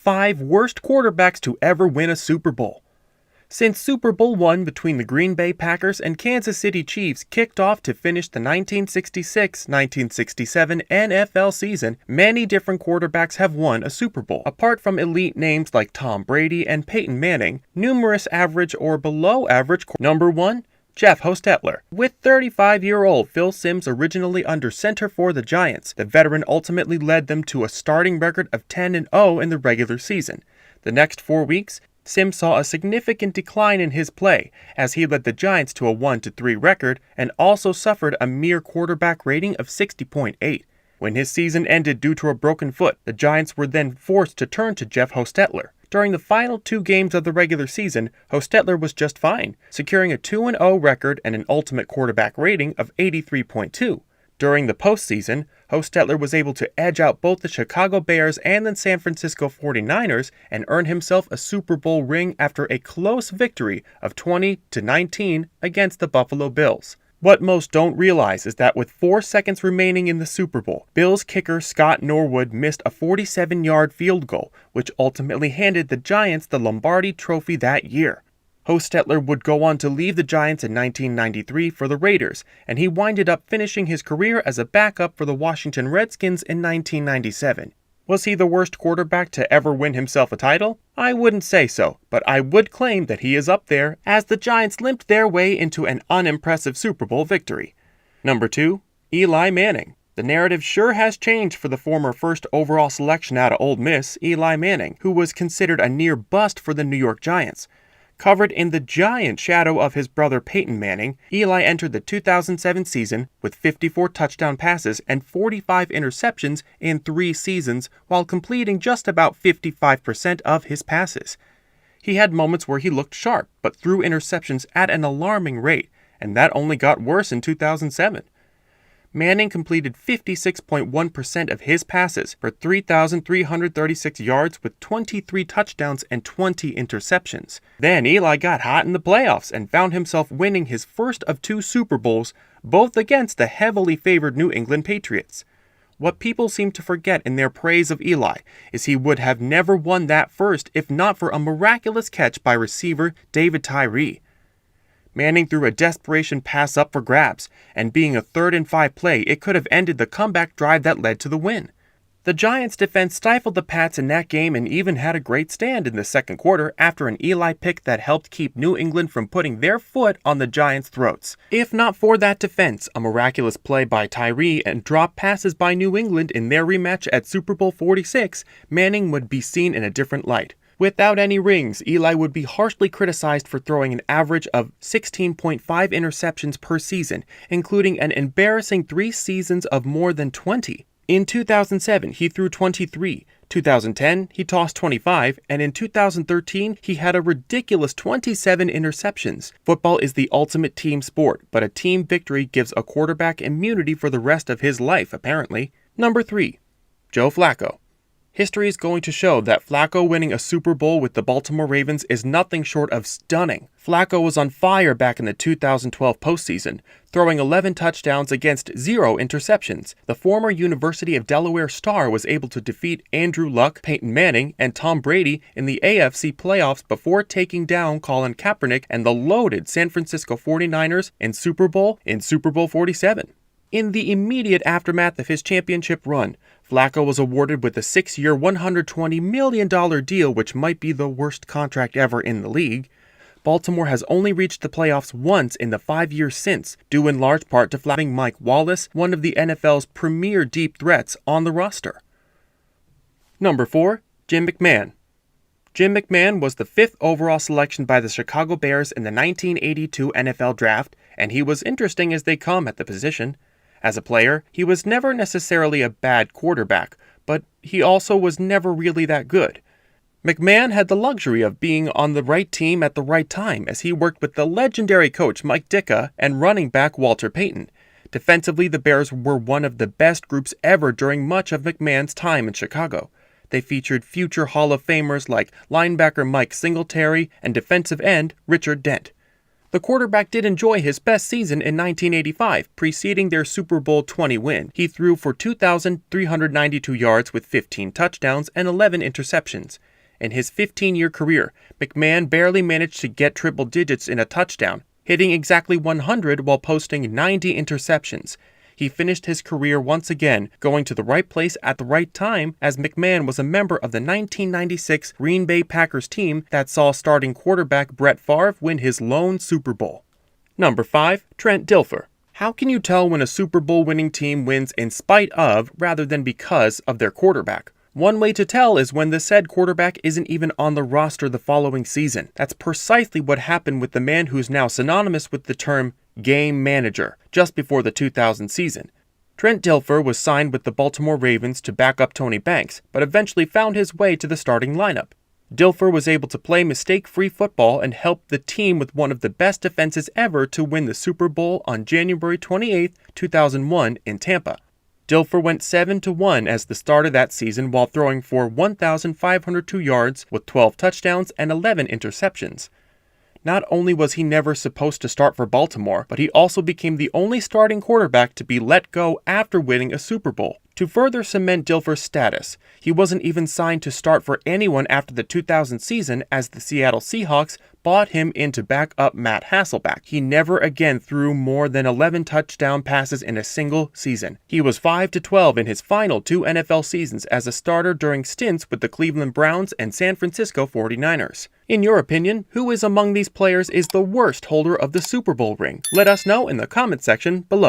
5 worst quarterbacks to ever win a Super Bowl. Since Super Bowl I between the Green Bay Packers and Kansas City Chiefs kicked off to finish the 1966-1967 NFL season, many different quarterbacks have won a Super Bowl. Apart from elite names like Tom Brady and Peyton Manning, numerous average or below average Number 1. Jeff Hostetler. With 35-year-old Phil Simms originally under center for the Giants, the veteran ultimately led them to a starting record of 10-0 in the regular season. The next 4 weeks, Simms saw a significant decline in his play as he led the Giants to a 1-3 record and also suffered a mere quarterback rating of 60.8. When his season ended due to a broken foot, the Giants were then forced to turn to Jeff Hostetler. During the final 2 games of the regular season, Hostetler was just fine, securing a 2-0 record and an ultimate quarterback rating of 83.2. During the postseason, Hostetler was able to edge out both the Chicago Bears and the San Francisco 49ers and earn himself a Super Bowl ring after a close victory of 20-19 against the Buffalo Bills. What most don't realize is that with 4 seconds remaining in the Super Bowl, Bills kicker Scott Norwood missed a 47-yard field goal, which ultimately handed the Giants the Lombardi Trophy that year. Hostetler would go on to leave the Giants in 1993 for the Raiders, and he winded up finishing his career as a backup for the Washington Redskins in 1997. Was he the worst quarterback to ever win himself a title? I wouldn't say so, but I would claim that he is up there as the Giants limped their way into an unimpressive Super Bowl victory. Number 2. Eli Manning. The narrative sure has changed for the former first overall selection out of Ole Miss, Eli Manning, who was considered a near bust for the New York Giants. Covered in the giant shadow of his brother Peyton Manning, Eli entered the 2007 season with 54 touchdown passes and 45 interceptions in 3 seasons while completing just about 55% of his passes. He had moments where he looked sharp, but threw interceptions at an alarming rate, and that only got worse in 2007. Manning completed 56.1% of his passes for 3,336 yards with 23 touchdowns and 20 interceptions. Then Eli got hot in the playoffs and found himself winning his first of 2 Super Bowls, both against the heavily favored New England Patriots. What people seem to forget in their praise of Eli is he would have never won that first if not for a miraculous catch by receiver David Tyree. Manning threw a desperation pass up for grabs, and being a 3rd and 5 play, it could have ended the comeback drive that led to the win. The Giants' defense stifled the Pats in that game and even had a great stand in the second quarter after an Eli pick that helped keep New England from putting their foot on the Giants' throats. If not for that defense, a miraculous play by Tyree, and drop passes by New England in their rematch at Super Bowl 46, Manning would be seen in a different light. Without any rings, Eli would be harshly criticized for throwing an average of 16.5 interceptions per season, including an embarrassing 3 seasons of more than 20. In 2007, he threw 23, 2010, he tossed 25, and in 2013, he had a ridiculous 27 interceptions. Football is the ultimate team sport, but a team victory gives a quarterback immunity for the rest of his life, apparently. Number 3. Joe Flacco. History is going to show that Flacco winning a Super Bowl with the Baltimore Ravens is nothing short of stunning. Flacco was on fire back in the 2012 postseason, throwing 11 touchdowns against 0 interceptions. The former University of Delaware star was able to defeat Andrew Luck, Peyton Manning, and Tom Brady in the AFC playoffs before taking down Colin Kaepernick and the loaded San Francisco 49ers in Super Bowl 47. In the immediate aftermath of his championship run, Flacco was awarded with a 6-year, $120 million deal, which might be the worst contract ever in the league. Baltimore has only reached the playoffs once in the 5 years since, due in large part to having Mike Wallace, one of the NFL's premier deep threats, on the roster. Number 4. Jim McMahon. Jim McMahon was the 5th overall selection by the Chicago Bears in the 1982 NFL Draft, and he was interesting as they come at the position. As a player, he was never necessarily a bad quarterback, but he also was never really that good. McMahon had the luxury of being on the right team at the right time as he worked with the legendary coach Mike Ditka and running back Walter Payton. Defensively, the Bears were one of the best groups ever during much of McMahon's time in Chicago. They featured future Hall of Famers like linebacker Mike Singletary and defensive end Richard Dent. The quarterback did enjoy his best season in 1985, preceding their Super Bowl 20 win. He threw for 2,392 yards with 15 touchdowns and 11 interceptions. In his 15-year career, McMahon barely managed to get triple digits in a touchdown, hitting exactly 100 while posting 90 interceptions. He finished his career once again going to the right place at the right time, as McMahon was a member of the 1996 Green Bay Packers team that saw starting quarterback Brett Favre win his lone Super Bowl. Number 5. Trent Dilfer. How can you tell when a Super Bowl winning team wins in spite of rather than because of their quarterback? One way to tell is when the said quarterback isn't even on the roster the following season. That's precisely what happened with the man who's now synonymous with the term game manager just before the 2000 season. Trent Dilfer was signed with the Baltimore Ravens to back up Tony Banks, but eventually found his way to the starting lineup. Dilfer was able to play mistake-free football and helped the team with one of the best defenses ever to win the Super Bowl on January 28, 2001 in Tampa. Dilfer went 7-1 as the starter that season while throwing for 1,502 yards with 12 touchdowns and 11 interceptions. Not only was he never supposed to start for Baltimore, but he also became the only starting quarterback to be let go after winning a Super Bowl. To further cement Dilfer's status, he wasn't even signed to start for anyone after the 2000 season, as the Seattle Seahawks bought him in to back up Matt Hasselbeck. He never again threw more than 11 touchdown passes in a single season. He was 5-12 in his final 2 NFL seasons as a starter during stints with the Cleveland Browns and San Francisco 49ers. In your opinion, who is among these players is the worst holder of the Super Bowl ring? Let us know in the comment section below.